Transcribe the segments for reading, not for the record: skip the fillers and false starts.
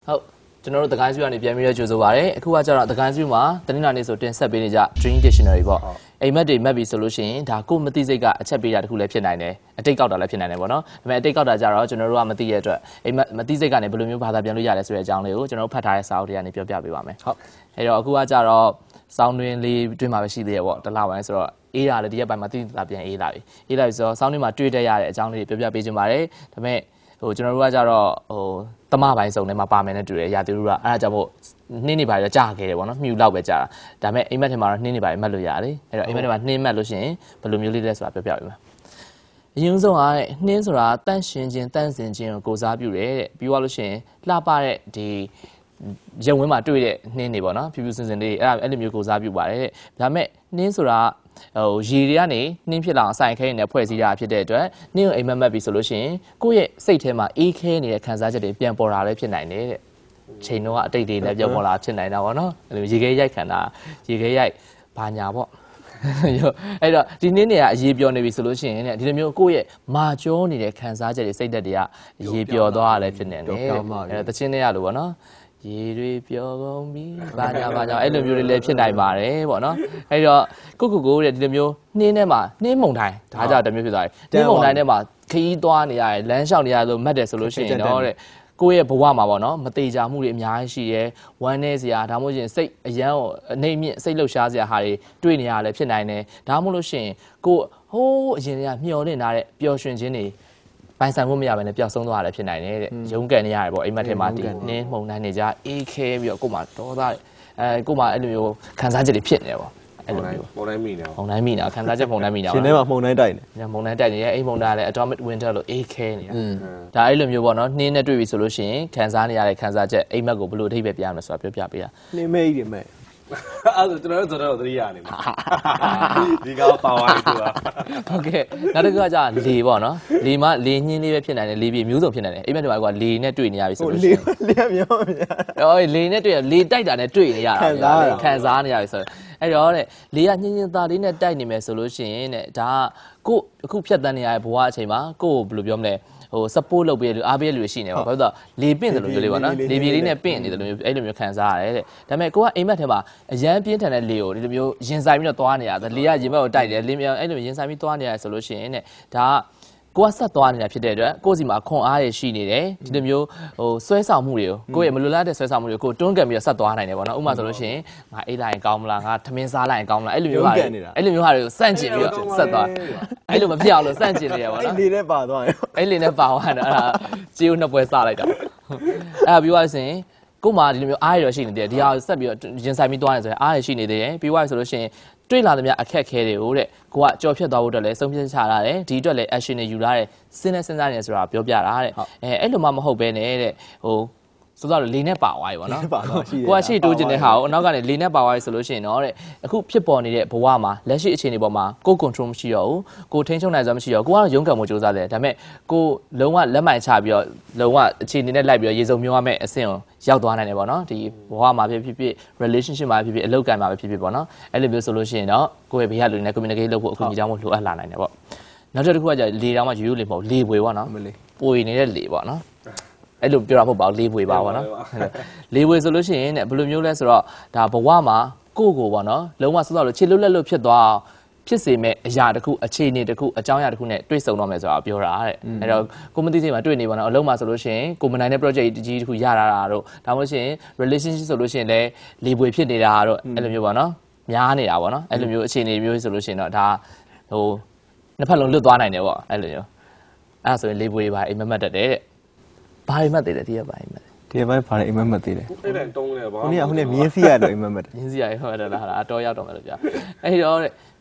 ဟုတ်ကျွန်တော်တို့တကိုင်းစုကနေပြန်ပြီးတော့ကြိုဆိုပါရစေအခုကကျတော့တကိုင်းစုမှာတနင်္လာနေ့ဆိုတင်ဆက်ပေးနေကြ Dream Dictionary ပေါ့အိမ်မက်တွေမှတ်ပြီဆိုလို့ရှိရင်ဒါကိုမသိစိတ်ကအချက်ပေးတာတခုလည်းဖြစ်နိုင်တယ်အတိတ်ကောက်တာလည်းဖြစ်နိုင်တယ်ပေါ့နော်ဒါပေမဲ့အတိတ်ကောက်တာကြတော့ကျွန်တော်တို့ကမသိရတဲ့အတွက်အိမ်မသိစိတ်ကနေဘယ်လိုမျိုးဘာသာပြန်လို့ရတယ်ဆိုတဲ့အကြောင်းလေးကိုကျွန်တော်တို့ဖတ်ထားတဲ့စာအုပ်တွေကနေပြောပြပေးပါမယ်ဟုတ်အဲ့တော့အခုကကြတော့စောင်းတွင်လေးတွင်မှာပဲရှိသေးရပေါ့တလားပိုင်းဆိုတော့အေးရတယ်ဒီရက်ပိုင်းမှာတိတိကျကျပြန်အေးလာပြီဆိုတော့စောင်းတွင်မှာတွေ့တဲ့ရတဲ့အကြောင်းလေးတွေပြောပြပေးချင်ပါတယ်ဒါပေမဲ့ကျွန်တော်တို့ကကြတော့တမပိုင်းစုံထဲမှာပါမယ်နဲ့တူတယ်ရာသီဥတုကအဲ့ဒါကြောင့်မို့နှင်းနေပါရကြာခဲ့တယ်ပေါ့နော်မြူလောက်ပဲကြာတာဒါပေမဲ့အိမ်မက်ထဲမှာတော့နှင်းနေပါရမှတ်လို့ရတယ်အဲ့တော့အိမ်မက်ထဲမှာနှင်းမှတ်လို့ရှိရင်ဘယ်လိုမျိုးလေးလဲဆိုတာပြောပြပေးပါအရင်ဆုံးကနှင်းဆိုတာတန့်ရှင်ခြင်းတန့်စင်ခြင်းကိုကိုစားပြုတယ်တဲ့ပြီးသွားလို့ရှိရင်လှပတဲ့ဒီရုံဝင်းမှာတွေ့တဲ့နှင်းတွေပေါ့နော်ဖြူဖြူစင်စင်လေးအဲ့လိုမျိုးကိုစားပြုပါတယ်တဲ့ဒါပေမဲ့နှင်းဆိုတာရေတွေကနေနှင်းဖြစ်လာအောင်စိုင်ခဲနေဖွဲ့စည်းတာဖြစ်တဲ့အတွက်နှင်းကိုအိမ်မက်မှတ်ပြီဆိုလို့ရှိရင်ကိုယ့်ရဲ့စိတ်ထဲမှာအေးခဲနေတဲ့ခံစားချက်တွေပြန်ပေါ်လာလည်းဖြစ်နိုင်တယ်တဲ့ချိန်တော့အတိတ်တွေလည်းပြောပေါ်လာဖြစ်နိုင်တာပေါ့နော်အဲ့လိုရေခဲရိုက်ခံတာရေခဲရိုက်ဘာညာပေါ့အဲ့တော့ဒီနေ့နေကအရေးပြောနေပြီဆိုလို့ရှိရင်ဒီလိုမျိုးကိုယ့်ရဲ့မာကျောနေတဲ့ခံစားချက်တွေစိတ်သက်တွေကအရေးပြောသွားရလည်းဖြစ်နေတယ်အဲ့တချင်းတွေရလို့ပေါ့နော်ရေတွေပျော်ကုန်ပြီဘာညာအဲ့လိုမျိုးတွေလည်းဖြစ်နိုင်ပါတယ်ပေါ့နော်အဲ့တော့ကိုတဲ့ဒီလိုမျိုးနှင်းထဲမှာနှင်းမုန်တိုင်းဒါကြတမျိုးဖြစ်သွားတယ်နှင်းမုန်တိုင်းထဲမှာခရီးသွားနေရတယ်လမ်းလျှောက်နေရလို့မှတ်တယ်ဆိုလို့ရှိရင်တော့တဲ့ကိုယ့်ရဲ့ဘဝမှာပေါ့နော်မတေချာမှုတွေအများကြီးရှိရဲဝမ်းနည်းစရာဒါမှမဟုတ်ရင်စိတ်အယမ်းအနေမြင့်စိတ်လှုပ်ရှားစရာဟာတွေတွေ့နေရလည်းဖြစ်နိုင်တယ်ဒါမှမဟုတ်လို့ရှိရင်ကိုဟိုးအရင်ကမျှော်လင့်ထားတဲ့ပျော်ရွှင်ခြင်းတွေပိုင်ဆိုင်မှုမရဘဲနဲ့ပျောက်ဆုံးသွားတယ်ဖြစ်နိုင်တယ်တဲ့ရုန်းကန်နေရတယ်ပေါ့အိမ်မက်ထဲမှာဒီနင်းမှုန်တိုင်းနေကြအေးခဲပြီးတော့ကို့မှာဒေါသကို့မှာအဲ့လိုမျိုးခံစားချက်တွေဖြစ်နေတယ်ပေါ့အဲ့လိုမျိုးပုံတိုင်းမိနေပုံတိုင်းမိနေတာခံစားချက်ပုံတိုင်းမိနေတာရှင်ထဲမှာမှုန်တိုင်းတိုက်နေမှုန်တိုင်းတိုက်နေရဲ့အိမ်မှုန်တိုင်းလည်း Atomic Winter လို့အေးခဲနေတာဒါအဲ့လိုမျိုးပေါ့နော်နှင်းနဲ့တွေ့ပြီဆိုလို့ရှိရင်ခံစားနေရတဲ့ခံစားချက်အိမ်မက်ကိုဘယ်လိုအထိပ္ပယ်ပြရမလဲဆိုတာပြောပြပေးတာနှင်းမဲကြီးတွေမဲ့အဲ့ဒါကျွန်တော်တို့သတိရနေမှာဒီကောပါဝါတွေတူတာဟုတ်ကဲ့နောက်တစ်ခုကကြာလေပေါ့နော်လေမှာလေညင်းလေးပဲဖြစ်နိုင်တယ်လေပြေမျိုးစုံဖြစ်နိုင်တယ်အိမ်မက်တွေမှာကလေနဲ့တွေ့နေရပြီဆိုလို့ရှိရင်လေမျိုးလေနဲ့တွေ့ရလေတိုက်တာနဲ့တွေ့နေရတာခံစားနေရပြီဆိုတော့အဲ့တော့တဲ့လေကညင်းညင်းသားလေးနဲ့တိုက်နေမယ်ဆိုလို့ရှိရင်တဲ့ဒါကကိုအခုဖြတ်တန်းနေရတဲ့ဘဝအချိန်မှာကိုဘယ်လိုပြောမလဲsupport လုပ်ပေးလို့အားပေးလို့ရှိနေပါဘာလို့လဲလေပင့်တယ်လို့ပြောလေးပါနော်လေပြေလေးနဲ့ပင့်နေတယ်လို့မျိုးအဲ့လိုမျိုးခံစားရတယ်တဲ့ဒါပေမဲ့ကိုကအိမ်မက်ထဲမှာအရန်ပြင်းထန်တဲ့လေကိုဒီလိုမျိုးရင်ဆိုင်ပြီးတော့သွားနေရတယ်လေကရင်ဘက်ကိုတိုက်တယ်လေမြောင်အဲ့လိုရင်ဆိုင်ပြီးသွားနေရတယ်ဆိုလို့ရှိရင်တဲ့ဒါကိုကဆက်သွားနေတာဖြစ်တဲ့အတွက်ကိုယ့်စီမှာခွန်အားရရှိနေတယ်ဒီလိုမျိုးဆွဲဆောင်မှုတွေကိုယ့်ရဲ့မလိုလားတဲ့ဆွဲဆောင်မှုတွေကိုတွန်းကန်ပြီးတော့ဆက်သွားနိုင်တယ်ပေါ့နော်ဥပမာဆိုလို့ရှိရင်ငါအိတ်လိုက်ရင်ကောင်းမလားငါထမင်းစားလိုက်ရင်ကောင်းမလားအဲ့လိုမျိုးဟာတွေကိုစန့်ကျင်ပြီးတော့ဆက်သွားအဲ့လိုမဖြစ်အောင်လို့စန့်ကျင်နေရပါတော့အဲ့လေနဲ့ပါသွားတယ်အဲ့လေနဲ့ပါသွားတာအဲ့ဒါကြေးဦးနှစ်ပွဲစားလိုက်တာအဲ့ပြီးသွားရင်ကို့မှာဒီလိုမျိုးအားရရှိနေတယ်ဒီဟာဆက်ပြီးတော့ရင်ဆိုင်ပြီးသွားနေဆိုရင်အားရရှိနေတယ်ပြီးသွားဆိုလို့ရှိရင်တွေ့လာသမျှအခက်ခဲတွေကိုတဲ့ကိုကကြော်ဖြတ်သွားဖို့အတွက်လည်းဆုံးဖြတ်ချလာတယ်ဒီအတွက်လည်း action တွေယူလာတယ်စဉ်းစားနေဆိုတာပြောပြတာတဲ့အဲ့လိုမှမဟုတ်ဘဲနဲ့တဲ့ဆိုတော့လေနဲ့ပါသွားပြီပေါ့နော်ကိုကရှေ့တိုးကျင်တဲ့ဟာကိုအနောက်ကနေလေနဲ့ပါသွားပြီဆိုလို့ရှိရင်တော့တဲ့အခုဖြစ်ပေါ်နေတဲ့ဘဝမှာလက်ရှိအခြေအနေပေါ်မှာကို control မရှိတော့ဘူးကိုထိန်းချုပ်နိုင်စွမ်းမရှိတော့ကိုကတော့ရုန်းကန်မှုစူးစမ်းတယ်ဒါပေမဲ့ကိုလုံးဝလက်မှန်ချပြီးတော့လုံးဝအခြေအနေနဲ့လိုက်ပြီးတော့ရေစုံမျောရမယ့်အဆင့်ကိုရောက်သွားနိုင်တယ်ပေါ့နော်ဒီဘဝမှာဖြစ်ဖြစ် relationship မှာဖြစ်ဖြစ်အလုပ်ကိုင်မှာဖြစ်ဖြစ်ပေါ့နော်အဲ့လိုမျိုးဆိုလို့ရှိရင်တော့ကိုယ့်ရဲ့ဘေးကလူတွေနဲ့ communicate လုပ်ဖို့အခုညီတောင်းဖို့လိုအပ်လာနိုင်တယ်ပေါ့နောက်တစ်ခုကကြာလေတောင်မှရိုးရိုးလေးမဟုတ်လေပွေပေါ့နော်ပွေနေတဲ့လေပေါ့နော်အဲ့လိုပြောတာမဟုတ်ပါဘူးလေးပွေပါပေါ့နော်လေးပွေဆိုလို့ရှိရင်ဘယ်လိုမျိုးလဲဆိုတော့ဒါဘဝမှာကိုပေါ့နော်လုံးဝစောစောလို့ခြေလွတ်လက်လွတ်ဖြစ်သွားအောင်ဖြစ်စေမဲ့အရာတစ်ခုအခြေအနေတစ်ခုအကြောင်းအရာတစ်ခုနဲ့တွေ့ဆုံတော့မယ်ဆိုတာပြောတာတဲ့အဲ့တော့ကိုမသိစိတ်မှာတွေ့နေပါတော့အလုံးမှာဆိုလို့ရှိရင်ကိုမနိုင်တဲ့ project ကြီးတစ်ခုရတာတို့ဒါမှမဟုတ်ရှင် relationship ဆိုလို့ရှိရင်လည်းလေးပွေဖြစ်နေတာတို့အဲ့လိုမျိုးပေါ့နော်များနေတာပေါ့နော်အဲ့လိုမျိုးအခြေအနေမျိုးဆိုလို့ရှိရင်တော့ဒါနှစ်ဖက်လုံးလွတ်သွားနိုင်တယ်ပေါ့အဲ့လိုမျိုးအဲ့ဒါဆိုရင်လေးပွေပါအိမ်မက်တက်တယ်တဲ့ဘာအိမ်မက်သေးတယ်ဒီကဘာအိမ်မက်ဒီဘက်ဘာလဲအိမ်မက်သေးတယ်အဲ့ဒါတုံးလဲပါခုနေ့မြင်းစီရတော့အိမ်မက်မြင်းစီရဟုတ်တယ်လားဟာအတော်ရောက်တော့မယ်လို့ပြအဲ့တော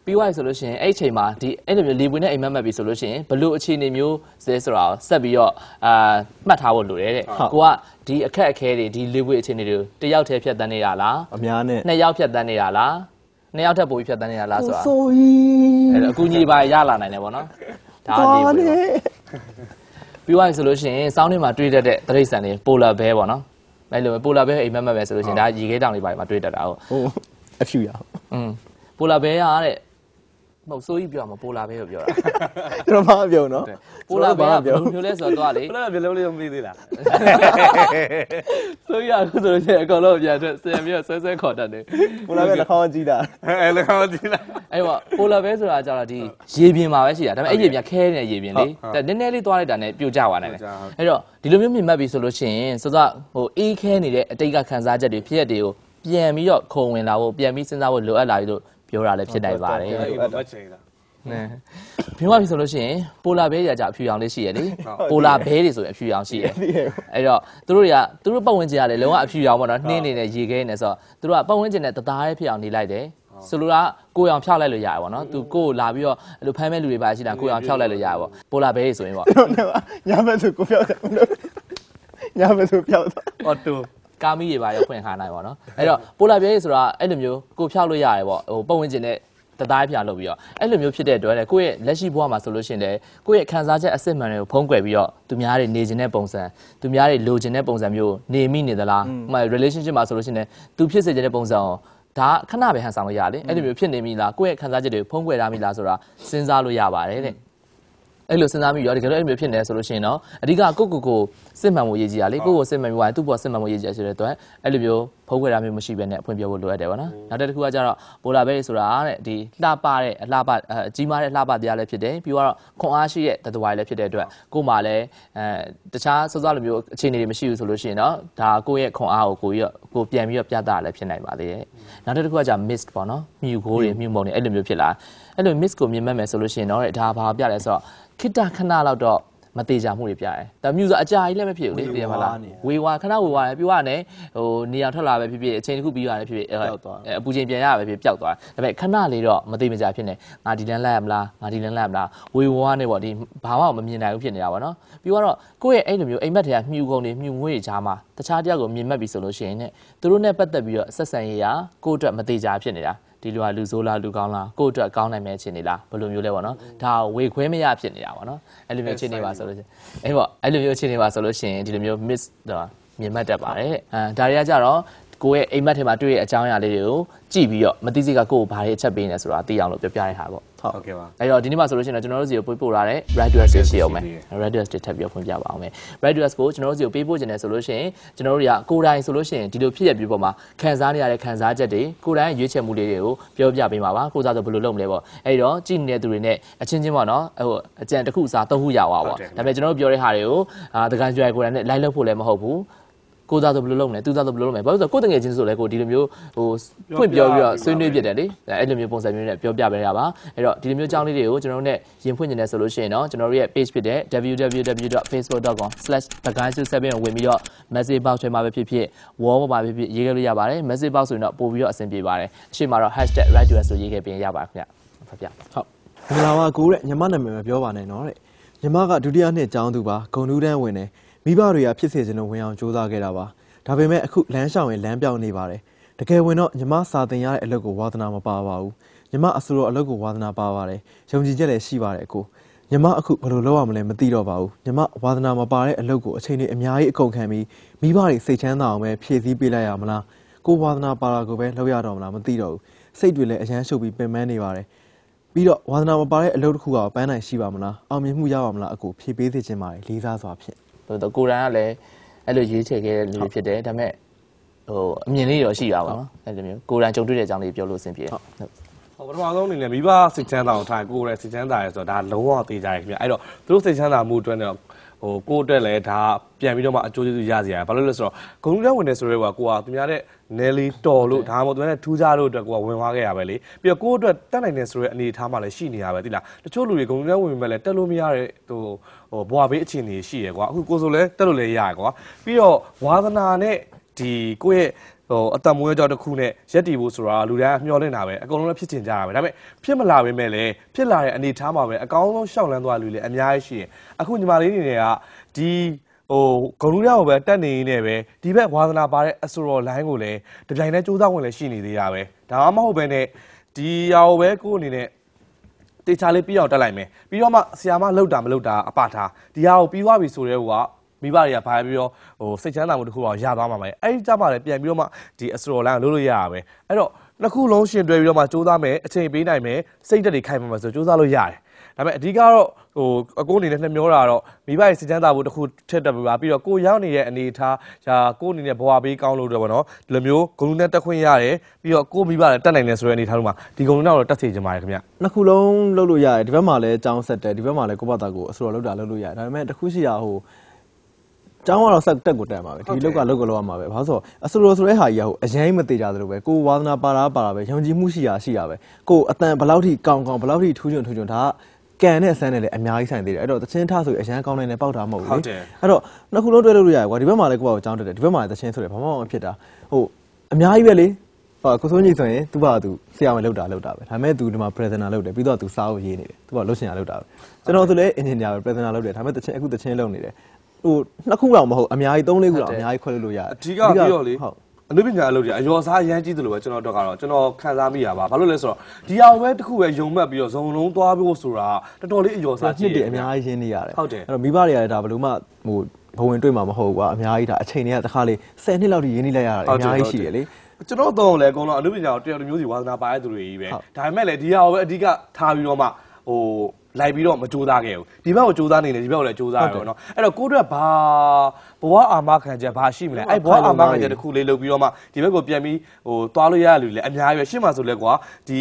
့ပြီးသွားပြီဆိုလို့ရှိရင်အဲ့အချိန်မှာဒီအဲ့လိုမျိုးလေပွေနဲ့အိမ်မက်ပြီဆိုလို့ရှိရင်ဘလို့အခြေအနေမျိုးစဲဆိုတာကိုဆက်ပြီးတော့မှတ်ထားဖို့လိုတယ်တဲ့ကိုကဒီအခက်အခဲတွေဒီလေပွေအခြေအနေတွေတယောက်တည်းဖြတ်တန်းနေတာလားအများနဲ့နှစ်ယောက်ဖြတ်တန်းနေတာလားနှစ်ယောက်ထပ်ပိုပြီးဖြတ်တန်းနေတာလားဆိုတာဆိုရင်အဲ့အကူကြီးပါရလာနိုင်တယ်ပေါ့နော်ဒါလေပွေပြီးသွားပြီဆိုလို့ရှိရင်စောင်းထဲမှာတွေ့တတ်တဲ့တရိတ်ဆန်တွေပိုလာဘဲပေါ့နော်အဲ့လိုပိုလာဘဲအိမ်မက်ပဲဆိုလို့ရှိရင်ဒါရေခဲတောင်တွေပါမှာတွေ့တတ်တာဟုတ်အဖြူရပိုလာဘဲရတဲ့ မဟုတ်စိုးကြီးပြောမှာပိုလာပဲပြောတာ ကျွန်တော်မပြောနော် ပိုလာပဲဘယ်လိုမျိုးလဲဆိုတော့လေ ဘယ်လိုလေးမသိသေးလား စိုးကြီးအခုဆိုလို့ရှိရင်အကောင်လုံးပြန်ထွက်ဆင်ပြီးတော့ဆွဲခေါ်တတ်တယ် ကိုလာပဲလက်ခေါင်းကြီးတာ လည်းကောင်းကြည့်လား အဲ့တော့ပိုလာပဲဆိုတာကျတော့ဒီရေပြင်မှာပဲရှိတာဒါပေမဲ့အဲ့ရေပြင်ခဲနေတဲ့ရေပြင်လေနည်းနည်းလေးသွားလိုက်တာနဲ့ပြိုကျသွားနိုင်တယ်အဲ့တော့ဒီလိုမျိုးမြင်မှတ်ပြီးဆိုလို့ရှိရင်စောစောဟိုအေးခဲနေတဲ့အတိတ်ကခံစားချက်တွေဖြစ်ရတွေကိုပြန်ပြီးတော့ခုံဝင်လာဖို့ပြန်ပြီးစဉ်းစားဖို့လိုအပ်လာပြီလို့ပြောတာလည်းဖြစ်နိုင်ပါတယ် အဲ့ဒီမချိန်လား နဲပြောရပြီဆိုလို့ရှိရင်ပိုလာဘဲရကြအဖြူရောင်လေးရှိရလေပိုလာဘဲတွေဆိုရင်အဖြူရောင်ရှိရအဲ့တော့သူတို့ပတ်ဝန်းကျင်ကလည်းလုံးဝအဖြူရောင်ပေါ့နော်နှင်းနေနဲ့ရေခဲနေဆိုတော့သူတို့ကပတ်ဝန်းကျင်နဲ့တသားလေးဖြစ်အောင်နေလိုက်တယ်ဆိုလိုတာကိုရောင်ဖြောက်လိုက်လို့ရတယ်ပေါ့နော်သူကိုလာပြီးတော့အဲ့လိုဖမ်းမဲ့လူတွေပါရှိတာကိုရောင်ဖြောက်လိုက်လို့ရတယ်ပေါ့ပိုလာဘဲတွေဆိုရင်ပေါ့ ညဘက်ဆိုကိုပြောက်တယ်ညဘက်ဆိုပြောက်သွား အော်တူ ကာမီတွေပါရောဖွင့်ခါနိုင်ပေါ့နော်အဲ့တော့ပိုလာဘဲတွေဆိုတာအဲ့လိုမျိုးကိုဖြောက်လို့ရတယ်ပေါ့ဟိုပတ်ဝန်းကျင်နဲ့တသားဖြာလုပ်ပြီးတော့အဲ့လိုမျိုးဖြစ်တဲ့အတွက်လည်းကိုယ့်ရဲ့လက်ရှိဘဝမှာဆိုလို့ရှိရင်လည်းကိုယ့်ရဲ့ခံစားချက်အစစ်မှန်တွေကိုဖုံးကွယ်ပြီးတော့သူများတွေနေခြင်းတဲ့ပုံစံသူများတွေလိုချင်တဲ့ပုံစံမျိုးနေမိနေသလားဥပမာ relationship မှာဆိုလို့ရှိရင်သူဖြစ်စေခြင်းတဲ့ပုံစံကိုဒါခဏပဲဟန်ဆောင်လို့ရလေအဲ့လိုမျိုးဖြစ်နေမိလားကိုယ့်ရဲ့ခံစားချက်တွေဖုံးကွယ်ထားမိလားဆိုတာစဉ်းစားလို့ရပါတယ်တဲ့အဲ့လိုစဉ်းစားပြီးတော့တကယ်လို့အဲ့လိုမျိုးဖြစ်နေဆိုလို့ရှိရင်တော့အဓိကကိုစစ်မှန်မှုရေးကြည့်ရလေကိုစစ်မှန်ပြီးသွားရင်သူ့ဘောစစ်မှန်မှုရေးကြည့်ရဆိုတဲ့အတွက်အဲ့လိုမျိုးဖုံးကွယ်ထားမျိုးမရှိဘဲနဲ့အဖွင့်ပြဖို့လိုအပ်တယ်ပေါ့နော်နောက်တစ်ခုကကျတော့ပိုလာဘဲဆိုတာတဲ့ဒီလှပတဲ့အလှပကြီးမားတဲ့လှပတရားလည်းဖြစ်တယ်ပြီးတော့ခွန်အားရှိတဲ့တတဝိုင်းလည်းဖြစ်တဲ့အတွက်ကို့မှာလည်းတခြားစောစောလိုမျိုးအခြေအနေတွေမရှိဘူးဆိုလို့ရှိရင်တော့ဒါကိုယ့်ရဲ့ခွန်အားကိုကိုပြန်ပြီးတော့ပြသရလည်းဖြစ်နိုင်ပါသေးတယ်နောက်တစ်ခုကကျ mist ပေါ့နော်မြူကိုတွေမြူမုံတွေအဲ့လိုမျိုးဖြစ်လာအဲ့လို mist ကိုမြင်မှတ်မယ်ဆိုလို့ရှိရင်တော့ဒါဘာပြလဲဆိုတော့ခိတ္တခဏလောက်တော့မသေးကြမှုတွေပြရတယ်။ဒါမျိုးဆိုအကြာကြီးလည်းမဖြစ်ဘူးလေသိရမလား။ဝေဝါခဏဝေဝါလည်းပြောရနဲ့ဟိုနေရာထွက်လာပဲဖြစ်ဖြစ်အချိန်တစ်ခုပြီးရတယ်ဖြစ်ဖြစ်အပူချိန်ပြန်ရပဲဖြစ်ပျောက်သွားတယ်။ဒါပေမဲ့ခဏလေးတော့မသေးမကြဖြစ်နေ။ငါဒီလန်းလိုက်ရမလား။ငါဒီလန်းလိုက်ရမလား။ဝေဝါနဲ့ပေါ့ဒီဘာမှမမြင်နိုင်ဘူးဖြစ်နေတာပေါ့နော်။ပြီးတော့ကိုယ့်ရဲ့အဲ့လိုမျိုးအိမ်မက်တွေကမြူကုန်တွေမြူငွေတွေကြားမှာတခြားတယောက်ကိုမြင်မှတ်ပြီဆိုလို့ရှိရင်ねသူတို့နဲ့ပတ်သက်ပြီးတော့ဆက်ဆံရေးရာကိုယ့်အတွက်မသေးကြဖြစ်နေတာ။ဒီလိုကလူဆိုးလားလူကောင်းလားကိုယ့်အတွက်ကောင်းနိုင်မယ့်အခြေအနေလားဘယ်လိုမျိုးလဲပေါ့နော်ဒါဝေခွဲမရဖြစ်နေတာပေါ့နော်အဲ့လိုမျိုးအခြေအနေပါဆိုလို့ရှိရင်အေးပေါ့အဲ့လိုမျိုးအခြေအနေပါဆိုလို့ရှိရင်ဒီလိုမျိုး miss တော့မြင်မှတ်တတ်ပါတယ်ဒါတွေကကြတော့ကိုယ့်ရဲ့အိမ်မက်ထဲမှာတွေ့တဲ့အကြောင်းအရာလေးတွေကိုကြည့်ပြီးတော့မသိစိတ်ကကိုယ့်ကိုဘာတွေအချက်ပေးနေဆိုတာသိအောင်လို့ပြောပြရတဲ့ဟာပေါ့ဟုတ်ကဲ့ပါအဲ့တော့ဒီနေ့မှာဆိုလို့ရှိရင်ကျွန်တော်တို့စီကိုပို့ထားတဲ့ Radius တွေရှိအောင်မယ် Radius တွေထပ်ပြီးဖွင့်ပြပါအောင်မယ် Radius ကိုကျွန်တော်တို့စီကိုပေးပို့ခြင်းနဲ့ဆိုလို့ရှိရင်ကျွန်တော်တို့တွေကကိုယ်တိုင်ဆိုလို့ရှိရင်ဒီလိုဖြစ်ရပြီးပေါ်မှာခံစားနေရတဲ့ခံစားချက်တွေကိုယ်တိုင်ရွေးချယ်မှုလေးတွေကိုပြောပြပေးမှာပါကိုယ်စားဆိုဘယ်လိုလုပ်မလဲပေါ့အဲ့တော့ကြည့်နေတဲ့သူတွေနဲ့အချင်းချင်းပေါ့နော်ဟိုအကြံတစ်ခုစားသုံးခုရပါပေါ့ဒါပေမဲ့ကျွန်တော်တို့ပြောတဲ့ဟာတွေကိုတကန်ကြွယ်ကိုယ်တိုင်နဲ့လိုက်လုပ်ဖို့လည်းမဟုတ်ဘူးကိုသားဆိုဘယ်လိုလုပ်မလဲသူသားဆိုဘယ်လိုလုပ်မလဲဘာလို့ဆိုကိုတငယ်ချင်းဆိုလဲကိုဒီလိုမျိုးဟိုဖွင့်ပြောပြီးတော့ဆွေးနွေးပြတယ်လေအဲ့လိုမျိုးပုံစံမျိုးနဲ့ပြောပြပေးရပါအဲ့တော့ဒီလိုမျိုးအကြောင်းလေးတွေကိုကျွန်တော်တို့ ਨੇ ရင်ဖွင့်နေတယ်ဆိုလို့ရှိရင်တော့ကျွန်တော်တို့ရဲ့ page ဖြစ်တဲ့ www.facebook.com/theguysu7 ကိုဝင်ပြီးတော့ message box ထဲမှာပဲဖြစ်ဖြစ် wall ပေါ်မှာဖြစ်ဖြစ်ရေးခဲ့လို့ရပါတယ် message box ဆိုရင်တော့ပို့ပြီးတော့အဆင်ပြေပါတယ်အရှိမတော့ #righttous ဆိုရေးခဲ့ပြင်ရပါခင်ဗျဖတ်ပြဟုတ်မင်္ဂလာပါကိုတဲ့ညီမနာမည်မပြောပါနဲ့နော်တဲ့ညီမကဒုတိယနှစ်ကျောင်းသူပါဂုံတူးတန်းဝင်တယ်မိဘတွေကဖြစ်စေခြင်းနဲ့ဝင်အောင်ကြိုးစားခဲ့တာပါဒါပေမဲ့အခုလမ်းလျှောက်ရင်လမ်းပြောင်းနေပါတယ်တကယ်ဝင်တော့ညီမစာသင်ရတဲ့အလုပ်ကိုဝါသနာမပါပါဘူးညီမအဆိုတော်အလုပ်ကိုဝါသနာပါပါတယ်ယုံကြည်ချက်လည်းရှိပါတယ်ကိုညီမအခုဘယ်လိုလုပ်ရမလဲမသိတော့ပါဘူးညီမဝါသနာမပါတဲ့အလုပ်ကိုအချိန်လေးအများကြီးအကုန်ခံပြီးမိဘတွေစိတ်ချမ်းသာအောင်ပဲဖြည့်ဆည်းပေးလိုက်ရမလားကိုဝါသနာပါတာကိုပဲလုပ်ရတော့မလားမသိတော့ဘူးစိတ်တွေလည်းအရန်ရှုပ်ပြီးပင်ပန်းနေပါတယ်ပြီးတော့ဝါသနာမပါတဲ့အလုပ်တစ်ခုကပန်းနိုင်ရှိပါမလားအောင်မြင်မှုရပါမလားအခုဖြည့်ပေးစေချင်ပါတယ်လေးစားစွာဖြင့်တော့ကိုရန်ကလည်းအဲ့လိုရွေးချယ်ခဲ့တဲ့လူတွေဖြစ်တယ်ဒါပေမဲ့ဟိုအမြင်လေးတော့ရှိတာပါနော်အဲ့လိုမျိုးကိုရန်ကြုံတွေ့တဲ့အကြောင်းလေးပြောလို့အဆင်ပြေဟုတ်ပထမဆုံးအနေနဲ့မိဘစိတ်ချမ်းသာအောင်ထိုင်ကိုယ်ရဲ့စိတ်ချမ်းသာရဲဆိုတော့ဒါလုံးဝသိကြရခင်ဗျအဲ့တော့သူတို့စိတ်ချမ်းသာမှုအတွက်တော့ဟိုကိုယ့်အတွက်လည်းဒါပြန်ပြီးတော့မှအကျိုးကျေးဇူးရစီရတယ်ဘာလို့လဲဆိုတော့ဂုံလုံးဝင်နေဆိုရဲကကိုကသူများတဲ့နယ်လီတော်လို့ဒါမှမဟုတ်သူများတဲ့ထူးခြားလို့အတွက်ကိုကဝင်သွားခဲ့ရပဲလေပြီးတော့ကိုယ့်အတွက်တက်နိုင်တယ်ဆိုရဲအနေအထားမှလည်းရှိနေရပဲသိလားတချို့လူတွေဂုံလုံးဝင်မဲ့လည်းတက်လို့မရတဲ့ဟိုဘွားဘေးအခြေအနေရှိရကွာအခုကိုဆိုလဲတက်လို့လည်းရရကွာပြီးတော့ဝါသနာနဲ့ဒီကိုယ့်ရဲ့ဟိုအတမွေးကြောက်တစ်ခုနဲ့ရက်တီဖို့ဆိုတာလူတိုင်းမျှော်လင့်တာပဲအကုန်လုံးလည်းဖြစ်ချင်ကြတာပဲဒါပေမဲ့ဖြစ်မလာပေမဲ့လည်းဖြစ်လာတဲ့အနေအထားမှာပဲအကောင်းဆုံးရှောက်လန်းသွားလူတွေလည်းအများကြီးရှိရင်အခုညီမလေးတွေကဒီဟိုဂုံလူရောက်ပဲတက်နေရင်းနဲ့ပဲဒီဘက်ဝါသနာပါတဲ့အဆိုတော်လိုင်းကိုလည်းတပြိုင်တည်းစူးစမ်းဝင်လည်းရှိနေသေးတာပဲဒါမှမဟုတ်ပဲနဲ့ဒီရောက်ပဲကိုယ်အနေနဲ့တေချာလေးပြီးအောင်တက်လိုက်မယ်ပြီးတော့မှဆီယာမလှုပ်တာမလှုပ်တာအပထားဒီဟာကိုပြီးသွားပြီဆိုတဲ့ဟိုကမိဘတွေကဘာပြီးတော့ဟိုစိတ်ချမ်းသာမှုတစ်ခုတော့ရသွားမှာပဲအဲ့ဒီကြမှာလည်းပြန်ပြီးတော့မှဒီအစတော်လိုင်းကိုလုပ်လို့ရရပဲအဲ့တော့ နှစ်ခုလုံးရှင်တွဲပြီးတော့မှစူးစမ်းမယ်အချိန်ပေးနိုင်မယ်စိတ်ဓာတ်တွေခိုင်မာမယ်ဆိုစူးစမ်းလို့ရတယ်ဒါပေမဲ့အဓိကတော့ဟိုအကိုအနေနဲ့နှမျောတာတော့မိဘရဲ့စိတ်ချမ်းသာဖို့တစ်ခုထက်တက်ပြီးပါပြီးတော့ကိုရောက်နေတဲ့အနေအထားဒါကိုအနေနဲ့ဘဝပေးကောင်းလို့တော့ဗောနော်ဒီလိုမျိုးဂုဏ်နဲ့တက်ခွင့်ရတယ်ပြီးတော့ကိုမိဘလည်းတက်နိုင်တယ်ဆိုတဲ့အနေအထားလုံးမှာဒီဂုဏ်နဲ့တော့တက်စေချင်ပါတယ်ခင်ဗျနှစ်ခုလုံးလုပ်လို့ရတယ်ဒီဘက်မှာလည်းကြောင်းဆက်တယ်ဒီဘက်မှာလည်းကိုယ့်ဘာသာကိုအစိုးရလုပ်တာလုပ်လို့ရတယ်ဒါပေမဲ့တစ်ခုရှိတာဟိုကျောင်းကတော့ဆက်တက်ကိုတက်မှာပဲဒီလောက်ကလောက်ရမှာပဲဘာလို့ဆိုအစိုးရဆိုတဲ့ဟာကြီးကဟိုအရင်မသေးကြသလိုပဲကိုဝါသနာပါတာပဲယုံကြည်မှုရှိတာပဲကိုအတန်ဘယ်လောက်ထိကောင်းဘယ်လောက်ထိထူးချွန်ဒါကန်နဲ့ဆန်းနဲ့လည်းအများကြီးဆိုင်သေးတယ်အဲ့တော့တချင်းထားဆိုအရန်ကောင်းနေတယ်ပေါက်တာမဟုတ်ဘူးလေအဲ့တော့နှစ်ခုလုံးတွဲလို့ရတယ်ကွာဒီဘက်မှာလည်းကိုယ့်ဘာကိုကြောင်းတက်တယ်ဒီဘက်မှာလည်းတချင်းဆိုတယ်ဘာမှမဖြစ်တာဟိုအများကြီးပဲလေဟိုကိုစိုးကြီးဆိုရင်သူ့ဘာသူဆရာဝန်လောက်တာပဲဒါပေမဲ့သူဒီမှာ presenter လုပ်တယ်ပြီးတော့သူစားဖို့ရေးနေတယ်သူကလုပ်ရှင်ရလုပ်တာပဲကျွန်တော်ဆိုလည်း engineer ပဲ presenter လုပ်တယ်ဒါပေမဲ့တချင်းအခုတချင်းလုပ်နေတယ်ဟိုနှစ်ခုတော့မဟုတ်အများကြီး3-4ခုတော့အများကြီးခွဲလို့ရတယ်အဓိကပြီးတော့လေအနုပညာအလုပ်တွေအယောစားအရန်ကြီးတယ်လို့ပဲကျွန်တော်တို့ကတော့ကျွန်တော်ခံစားမိရပါဘာလို့လဲဆိုတော့ဒီအောင်ပဲတစ်ခုပဲယုံမှတ်ပြီးတော့ဇုံလုံးသွားဖို့ဆိုတာတော်တော်လေးအယောစားကြီးတယ်အများကြီးရင်းနေရတယ်အဲ့တော့မိဘတွေကလည်းဒါဘယ်လိုမှဟိုဘဝင်တွေ့မှာမဟုတ်ဘူးကွာအများကြီးဒါအချိန်တွေကတစ်ခါလေး10နှစ်လောက်ထိရင်းနေလိုက်ရတာအများကြီးရှိတယ်လေကျွန်တော်တော့လည်းအကုန်လုံးအနုပညာကိုတရားတစ်မျိုးစီဝါသနာပါတဲ့သူတွေကြီးပဲဒါပေမဲ့လည်းဒီဟာကိုပဲအဓိကထားပြီးတော့မှဟိုလိုက်ပြီးတော့မကြိုးစားခဲ့ဘူးဒီဘက်ကိုကြိုးစားနေတယ်ဒီဘက်ကိုလည်းကြိုးစားရတော့เนาะအဲ့တော့ကိုတို့ကဘာဘဝအာမခံချက်ဘာရှိမလဲအဲ့ဘဝအာမခံချက်တစ်ခုလေးလုပ်ပြီးတော့မှဒီဘက်ကိုပြန်ပြီးဟိုသွားလို့ရတဲ့လူတွေလည်းအများကြီးပဲရှင်းမှာဆိုလဲကွာဒ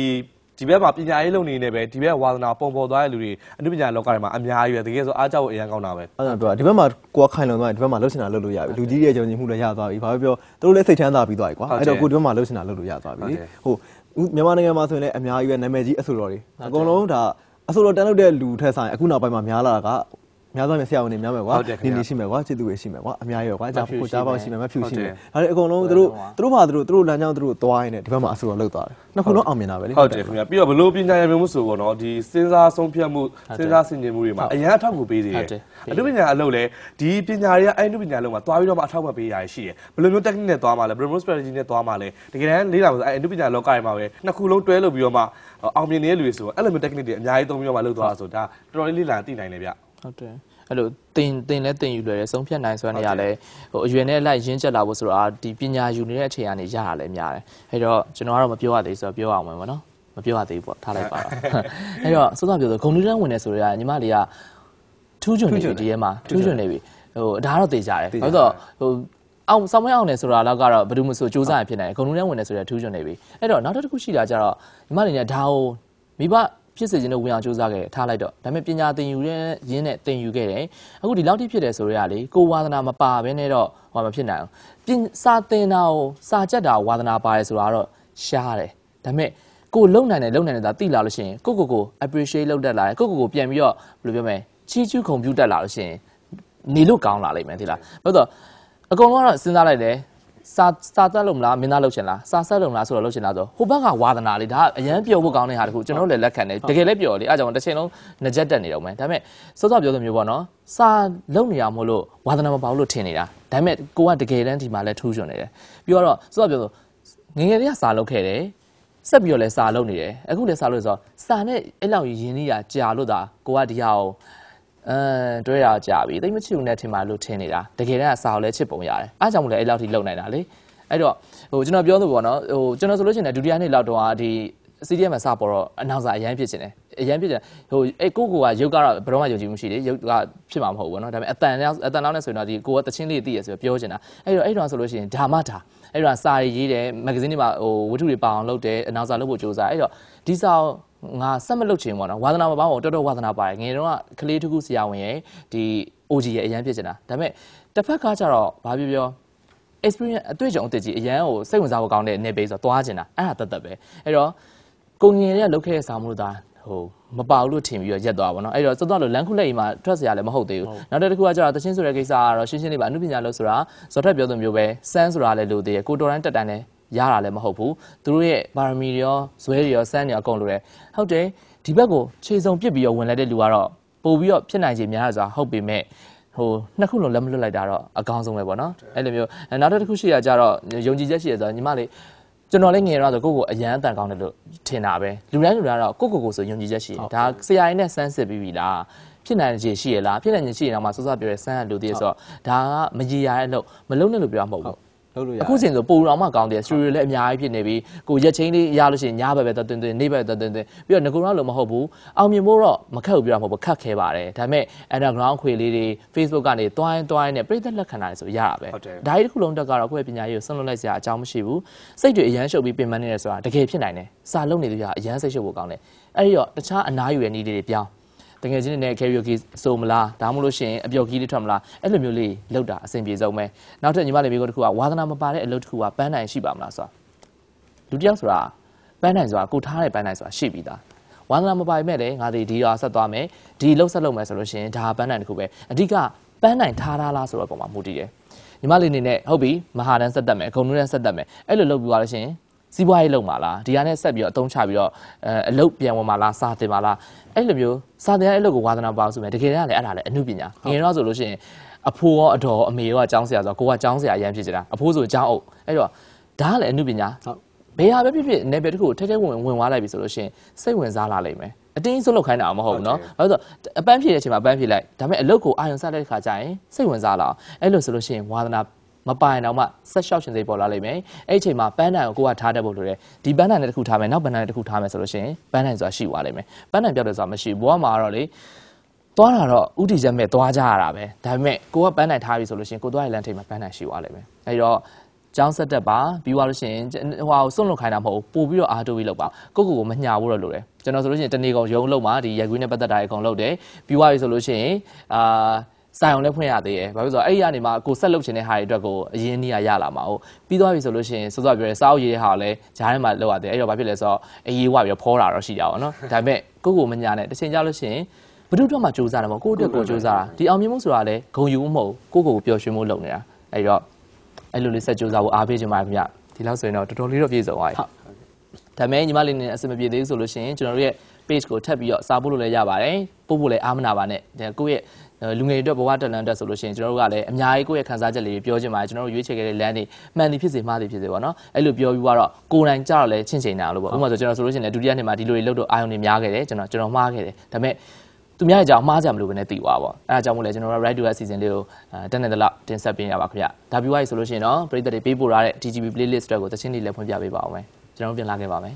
ီဘက်မှာပညာရေးလုပ်နေနေပဲဒီဘက်ဝါသနာပုံပေါ်သွားတဲ့လူတွေအနုပညာလောကထဲမှာအများကြီးပဲတကယ်ဆိုအားကြောက်အရန်ကောင်းတာပဲအဲ့ဒါပြောဒီဘက်မှာကိုယ်ခိုင်လုံသွားရင်ဒီဘက်မှာလှုပ်ရှင်တာလုပ်လို့ရပြီလူကြီးရဲ့ယုံကြည်မှုလည်းရသွားပြီဘာပဲပြောသူတို့လည်းစိတ်ချမ်းသာပြီးသွားပြီကွာအဲ့တော့ကိုဒီဘက်မှာလှုပ်ရှင်တာလုပ်လို့ရသွားပြီလေဟိုမြန်မာနိုင်ငံမှာဆိုရင်လည်းအများကြီးပဲနာမည်ကြီးအဆိုတော်တွေအကုန်လုံးဒါအဆိုတော်တန်းလုပ်တဲ့လူထက်ဆိုင်အခုနောက်ပိုင်းမှာများလာတာကများသောအားဖြင့်ဆရာဝန်တွေများမယ်ကွာနေနေရှိမယ်ကွာချစ်သူတွေရှိမယ်ကွာအများကြီးပဲကွာကြားဖို့ကြားပေါက်ရှိမယ်မဖြူရှိမယ်ဒါတွေအကုန်လုံးသူတို့ဘာသူတို့လမ်းကြောင်းသူတို့သွားရင်းနဲ့ဒီဘက်မှာအဆိုတော်လုပ်သွားတယ်နှစ်ခုလုံးအောင်မြင်တာပဲလေဟုတ်တယ်ခင်ဗျပြီးတော့ဘလို့ပညာရည်မျိုးဆိုပေါ့နော်ဒီစဉ်းစားဆုံးဖြတ်မှုစဉ်းစားဆင်ခြင်မှုတွေမှာအရန်အထောက်အကူပေးသေးတယ်အနုပညာအလုပ်လဲဒီပညာတွေကအဲ့အနုပညာအလုပ်မှာသွားပြီးတော့မှအထောက်အပံ့ပေးရရှိတယ်ဘယ်လိုမျိုး technique နဲ့သွားမှာလဲဘယ်လိုမျိုး strategy နဲ့သွားမှာလဲတကယ်တမ်းလေးလာဆိုအဲ့အနုပညာလောကတွေမှာပဲနှစ်ခုလုံးတွဲလုပ်ပြီးတော့မှအောင်မြင်နေတဲ့လူတွေဆိုအဲ့လိုမျိုး technique တွေအများကြီးသုံးပြီးတော့မှလုပ်သွားတာဆိုဒါတော်တော်လေးလေးလာသိနိုင်တယ်ဗျဟုတ်တယ်အဲ့လိုတင်လဲတင်ယူလွယ်တယ်ဆုံးဖြတ်နိုင်စွမ်းနေရလဲဟိုအရွယ်နဲ့လိုက်ရင်းချက်လာဖို့ဆိုတော့ဒီပညာယူနေတဲ့အချိန်ကနေရတာလည်းများတယ်အဲ့တော့ကျွန်တော်ကတော့မပြောရသေးဆိုတော့ပြောအောင်မယ်ပေါ့နော်မပြောရသေးဘူးပေါ့ထားလိုက်ပါတော့အဲ့တော့စောစောပြောဆိုဂုံလူတန်းဝင်နေဆိုတော့ညီမလေးကထူးချွန်နေပြီဒီထဲမှာထူးချွန်နေပြီဟိုဒါကတော့သိကြတယ်ဘာလို့ဆိုဟိုအောင်ဆောင်မအောင်နေဆိုတာတော့ကတော့ဘယ်သူမှဆိုစူးစမ်းရဖြစ်နေတယ်ဂုံလူတန်းဝင်နေဆိုတော့ထူးချွန်နေပြီအဲ့တော့နောက်တစ်ခုရှိတာကြတော့ညီမလေးကဒါကိုမိဘဖြစ်စေခြင်းနဲ့ဝင်အောင်စူးစမ်းခဲ့ထားလိုက်တော့ဒါပေမဲ့ပညာသင်ယူရင်းနဲ့သင်ယူခဲ့တယ်အခုဒီလောက်ထိဖြစ်တယ်ဆိုတော့လေကိုဝါသနာမပါဘဲနဲ့တော့ဟောမဖြစ်နိုင်အောင်စာသင်တာကိုစာကြက်တာဝါသနာပါတယ်ဆိုတာတော့ရှားတယ်ဒါပေမဲ့ကိုလုံနိုင်တယ်ဒါသိလာလို့ရှိရင်ကို appreciate လုပ်တတ်လာတယ်ကိုပြန်ပြီးတော့ဘယ်လိုပြောမလဲချီးကျူးဂုဏ်ပြုတတ်လာလို့ရှိရင်နေလို့ကောင်းလာလိမ့်မယ်သိလားဘာလို့အကုန်လုံးကတော့စဉ်းစားလိုက်တယ်စာသက်လို့မလားမင်းသားလုပ်ချင်လားစာဆက်လို့မလားဆိုတော့လုပ်ချင်လားဆိုဟိုဘက်ကဝါသနာလေးဒါအရန်ပျော်ဖို့ကောင်းတဲ့ဟာတခုကျွန်တော်တို့လည်းလက်ခံတယ်တကယ်လည်းပျော်လေအဲကြောင့်တစ်ချိန်လုံးနှကြက်တက်နေတော့မယ်ဒါပေမဲ့စောစောပြောသလိုမျိုးပေါ့နော်စာလုပ်နေရမို့လို့ဝါသနာမပါဘူးလို့ထင်နေတာဒါပေမဲ့ကိုကတကယ်တမ်းဒီမှာလည်းထူးချွန်နေတယ်ပြီးတော့စောစောပြောဆိုငယ်လေးကစာလုပ်ခဲ့တယ်ဆက်ပြီးတော့လည်းစာလုပ်နေတယ်အခုလည်းစာလုပ်ဆိုစာနဲ့အဲ့လောက်ရင်းနှီးတာကြာလို့ဒါကိုကဒီဟာကိုတွဲရကြပြီတိတ်မချစ်ဘူးနဲ့ထင်ပါလို့ထင်နေတာတကယ်တမ်းစာကိုလည်းချစ်ပုံရတယ်အားကြောင့်မလဲအဲ့လောက်ထိလုံနိုင်တာလေအဲ့တော့ဟိုကျွန်တော်ပြောသလိုပေါ့နော်ဟိုကျွန်တော်ဆိုလို့ရှိရင်ဒုတိယနှစ်လောက်တော့ဒီ CDM မှာစပေါ်တော့အနောက်စာအရန်ဖြစ်ချင်တယ်အရန်ဖြစ်ချင်ဟိုအဲ့ကိုကရုပ်ကတော့ဘယ်တော့မှယုံကြည်မှုရှိတယ်ရုပ်ကဖြစ်မှာမဟုတ်ဘူးเนาะဒါပေမဲ့အတန်လောက်နဲ့ဆိုရင်တော့ဒီကိုကတချင်းလေးသိရဆိုပြောချင်တာအဲ့တော့ဆိုလို့ရှိရင်ဒါမှဒါအဲ့တော့စာရေးတယ်မဂ္ဂဇင်းတွေမှာဟိုဝတ္ထုတွေပါအောင်လုပ်တယ်အနောက်စာလုပ်ဖို့ကြိုးစားအဲ့တော့ဒီစာငါဆက်မလုပ်ချင်ပေါ့နော်ဝါသနာမပေါင်းတော့တော်ဝါသနာပါတယ်ငယ်တော့ကလေးတစ်ခုဆရာဝန်ရဲ့ဒီ OG ရဲ့အရန်ဖြစ်ချင်တာဒါပေမဲ့တစ်ဖက်ကကျတော့ဘာပြော experience အတွေ့အကြုံအသစ်ကြီးအရန်ကိုစိတ်ဝင်စားဖို့ကောင်းတဲ့ net base ဆိုတော့သွားချင်တာအဲ့ဒါတတ်ပဲအဲ့တော့ကိုငယ်တွေကလုပ်ခဲ့တဲ့စာမှုသားဟိုမပါဘူးလို့ထင်ပြီးတော့ရက်သွားပါတော့အဲ့တော့စောစောလို့လမ်းခုလက်အိမ်မှာထွက်စရာလည်းမဟုတ်သေးဘူးနောက်တစ်ခုကကျတော့တချင်းဆိုတဲ့ကိစ္စကတော့ရှင်းရှင်းလေးပါအမှုပညာလို့ဆိုတာဇော်ထက်ပြောသလိုမျိုးပဲစမ်းဆိုတာလည်းလို့သေးတယ်ကိုတော်တန်းတက်တန်းလည်းရတာလည်းမဟုတ်ဘူးသူတို့ရဲ့ပါရမီတွေရောဇွဲတွေရောစမ်းတွေရောအကုန်လိုတယ်ဟုတ်တယ်ဒီဘက်ကိုခြေစုံပြစ်ပြီးတော့ဝင်လာတဲ့လူကတော့ပို့ပြီးတော့ဖြစ်နိုင်ခြေများဆိုတာဟုတ်ပေမဲ့ဟိုနှစ်ခုလုံးလက်မလွတ်လိုက်တာတော့အကောင်းဆုံးပဲပေါ့နော်အဲ့လိုမျိုးနောက်တစ်ခုရှိရကြတော့ယုံကြည်ချက်ရှိရဆိုတော့ညီမလေးကျွန်တော်လည်းငယ်တော့ဆိုကိုအရန်အတန်ကောင်းတယ်လို့ထင်တာပဲလူတိုင်းတော့ကိုဆိုယုံကြည်ချက်ရှိတယ်ဒါဆရာရင်းနဲ့စမ်းစစ်ပြီးပြီလားဖြစ်နိုင်ခြေရှိရလားဖြစ်နိုင်ခြေရှိရင်တော့မှစောစောပြောရဲစမ်းရလို့တည်းဆိုတော့ဒါကမကြီးရတဲ့အလုပ်မလုံးနဲ့လို့ပြောမှာမဟုတ်ဘူး လုပ်လို့ရ အခုချိန်ဆိုပိုတော်မှကောင်းတယ်စတူဒီယိုလည်းအများကြီးဖြစ်နေပြီကိုရက်ချင်းလေးရလို့ရှိရင်ညဘက်ပဲတွင်နေ့ဘက်တွင်ပြီးတော့ငကိုတော့လို့မဟုတ်ဘူးအောင်မြင်ဖို့တော့မခက်ဘူးပြောတာမဟုတ်ဘူးခက်ခဲပါတယ်ဒါပေမဲ့ underground ခွေလေးတွေ Facebook ကနေတွိုင်းနဲ့ပြည်သက်လက်ခံတာဆိုရတာပဲဒါကြီးတစ်ခုလုံးတက်ကတော့ကိုယ့်ရဲ့ပညာရေးကိုဆွန့်လွတ်လိုက်စရာအကြောင်းမရှိဘူးစိတ်တွေအရန်ရှုပ်ပြီးပင်ပန်းနေတယ်ဆိုတာတကယ်ဖြစ်နိုင်တယ်စာလုံးနေသူကအရန်စိတ်ရှုပ်ဖို့ကောင်းတယ်အဲ့ဒီတော့တခြားအနားယူရဲ့နည်းတွေပြောင်းတကယ်ချင်းနဲ့ karaoke ဆိုမလားဒါမှမဟုတ်လို့ရှိရင်အပျော်ကြီးလေးထွက်မလားအဲ့လိုမျိုးလေးလောက်တာအဆင်ပြေဆုံးပဲနောက်ထပ်ညီမလေးမျိုးတစ်ခုကဝါသနာမပါတဲ့အလုပ်တစ်ခုကပန်းနိုင်ရှိပါမလားဆိုတာလူတစ်ယောက်ဆိုတာပန်းနိုင်ဆိုတာကိုထားတဲ့ပန်းနိုင်ဆိုတာရှိပြီးသားဝါသနာမပါပေမဲ့လည်းငါဒီတော့ဆက်သွားမယ်ဒီလှုပ်ဆက်လုပ်မယ်ဆိုလို့ရှိရင်ဒါပန်းနိုင်တစ်ခုပဲအဓိကပန်းနိုင်ထားလားဆိုတော့ပုံမှာမူတည်တယ်ညီမလေးအနေနဲ့ဟုတ်ပြီမဟာတန်းဆက်တက်မယ်ဂုံနူးတန်းဆက်တက်မယ်အဲ့လိုလုပ်ပြီးသွားလို့ရှိရင်စီးပွားရေးလုပ်မှာလားဒီဟာနဲ့ဆက်ပြီးတော့အသုံးချပြီးတော့အလုပ်ပြန်ဝင်မှာလားစာတင်မှာလားအဲ့လိုမျိုးစာတင်တဲ့အလုပ်ကိုဝါသနာပါဆိုမယ်တကယ်တမ်းလည်းအဲ့ဒါလည်းအမှုပညာငယ်တော့ဆိုလို့ရှိရင်အဖိုးရောအတော်အမေရောကကျောင်းဆရာဆိုတော့ကိုကကျောင်းဆရာအရန်ဖြစ်နေတာအဖိုးဆိုကျောင်းအုပ်အဲ့တော့ဒါကလည်းအမှုပညာဘယ်ဟာပဲဖြစ်ဖြစ်နေပဲတခုထဲဝင်သွားလိုက်ပြီဆိုလို့ရှိရင်စိတ်ဝင်စားလာလိမ့်မယ်အတင်းဆုံးလောက်ခိုင်းတာမဟုတ်ဘူးเนาะဘာလို့ဆိုအပန်းဖြည့်တဲ့အချိန်မှာအပန်းဖြည့်လိုက်ဒါပေမဲ့အလုပ်ကိုအာရုံစိုက်တဲ့ခါကျရင်စိတ်ဝင်စားလာအောင်အဲ့လိုဆိုလို့ရှိရင်ဝါသနာမပိုင်တော့မှဆက်လျှောက်ရှင်စိတ်ပေါ်လာလိမ့်မယ်အဲ့အချိန်မှာပန်းနိုင်ကိုကိုကထားတတ်ဖို့လိုတယ်ဒီပန်းနိုင်နဲ့တစ်ခုထားမယ်နောက်ပန်းနိုင်တစ်ခုထားမယ်ဆိုလို့ရှိရင်ပန်းနိုင်ဆိုတာရှိသွားလိမ့်မယ်ပန်းနိုင်ပြောက်တယ်ဆိုတာမရှိဘူးဘဝမှာတော့လေသွားတာတော့ဥတီချက်မဲ့သွားကြရတာပဲဒါပေမဲ့ကိုကပန်းနိုင်ထားပြီဆိုလို့ရှိရင်ကိုသွားရလမ်းထိပ်မှာပန်းနိုင်ရှိသွားလိမ့်မယ်အဲ့တော့ကျောင်းဆက်တက်ပါပြီးသွားလို့ရှိရင်ဟိုဆွန့်လွတ်ခိုင်းတာမဟုတ်ဘူးပို့ပြီးတော့အားတိုးပြီးလုပ်ပါကိုမညာဘူးတော့လို့တယ်ကျွန်တော်ဆိုလို့ရှိရင်တနေ့ကောင်ရုံလုံးမှာဒီရက်ကွေးနဲ့ပတ်သက်တာအကုန်လုပ်တယ်ပြီးသွားပြီဆိုလို့ရှိရင်ဆိုင်အောင်လည်းဖွင့်ရသေးတယ်။ဘာဖြစ်လို့ဆိုတော့အဲ့ဒီကနေမှကိုဆက်လုပ်ချင်တဲ့ဟာတွေအတွက်ကိုအရင်နည်းရလာမှာဟုတ်ပြီးသွားပြီဆိုလို့ရှိရင်စောစောပြောရဲစားအုပ်ရေးတဲ့ဟာကိုလည်းဂျားထဲမှာလုပ်ရတယ်။အဲ့တော့ဘာဖြစ်လဲဆိုတော့အေးရေးဝပြီးတော့ဖောတာတော့ရှိကြပါတော့နော်။ဒါပေမဲ့ကိုမညာနဲ့တစ်ချိန်ကြာလို့ရှိရင်ဘယ်သူတော့မှစူးစမ်းတယ်မဟုတ်ကိုအတွက်ကိုစူးစမ်းတာဒီအောင်မြင်မှုဆိုတာလည်းဂုံယူမှုမဟုတ်ကိုပျော်ရွှင်မှုလုပ်နေတာ။အဲ့တော့အဲ့လိုလေးဆက်စူးစမ်းဖို့အားပေးချင်ပါတယ်ခင်ဗျ။ဒီလောက်ဆိုရင်တော့တော်တော်လေးတော့ပြည့်စုံသွားပြီ။ဒါပေမဲ့ညီမလေးနေအဆင်မပြေသေးဘူးဆိုလို့ရှိရင်ကျွန်တော်တို့ရဲ့ page ကိုထပ်ပြီးတော့စာပို့လို့လည်းရပါတယ်။ပို့ဖို့လည်းအားမနာပါနဲ့။ကိုယ့်ရဲ့လူငယ်တွေအတွက်ဘဝတက်လန်းတက်ဆိုလို့ရှိရင်ကျွန်တော်တို့ကလည်းအများကြီးကိုယ့်ရဲ့ခံစားချက်လေးတွေပြောချင်ပါတယ်ကျွန်တော်တို့ရွေးချယ်ခဲ့တဲ့လမ်းတွေမှန်သည်ဖြစ်စေမှားသည်ဖြစ်စေပေါ့နော်အဲ့လိုပြောပြီးတော့ကိုယ်တိုင်ကြတော့လည်းချင့်ချိန်တာလို့ပေါ့ဥပမာဆိုကျွန်တော်ဆိုလို့ရှိရင်လည်းဒုတိယနှစ်မှာဒီလိုတွေလုပ်တော့အာရုံတွေများခဲ့တယ်ကျွန်တော်မှားခဲ့တယ်ဒါပေမဲ့သူများရဲ့ကြောင့်မှားကြမလို့ပဲနဲ့တည်သွားပေါ့အဲ့ဒါကြောင့်မို့လဲကျွန်တော်တို့ Right to Air season လေးကိုတက်နေတဲ့လောက်တင်ဆက်ပေးရပါခင်ဗျဒါပြီးသွားပြီဆိုလို့ရှိရင်တော့ပရိသတ်တွေပေးပို့ထားတဲ့ TGB playlist တွေကိုသချင်းတွေလည်းဖွင့်ပြပေးပါအောင်မယ်ကျွန်တော်တို့ပြန်လာခဲ့ပါမယ်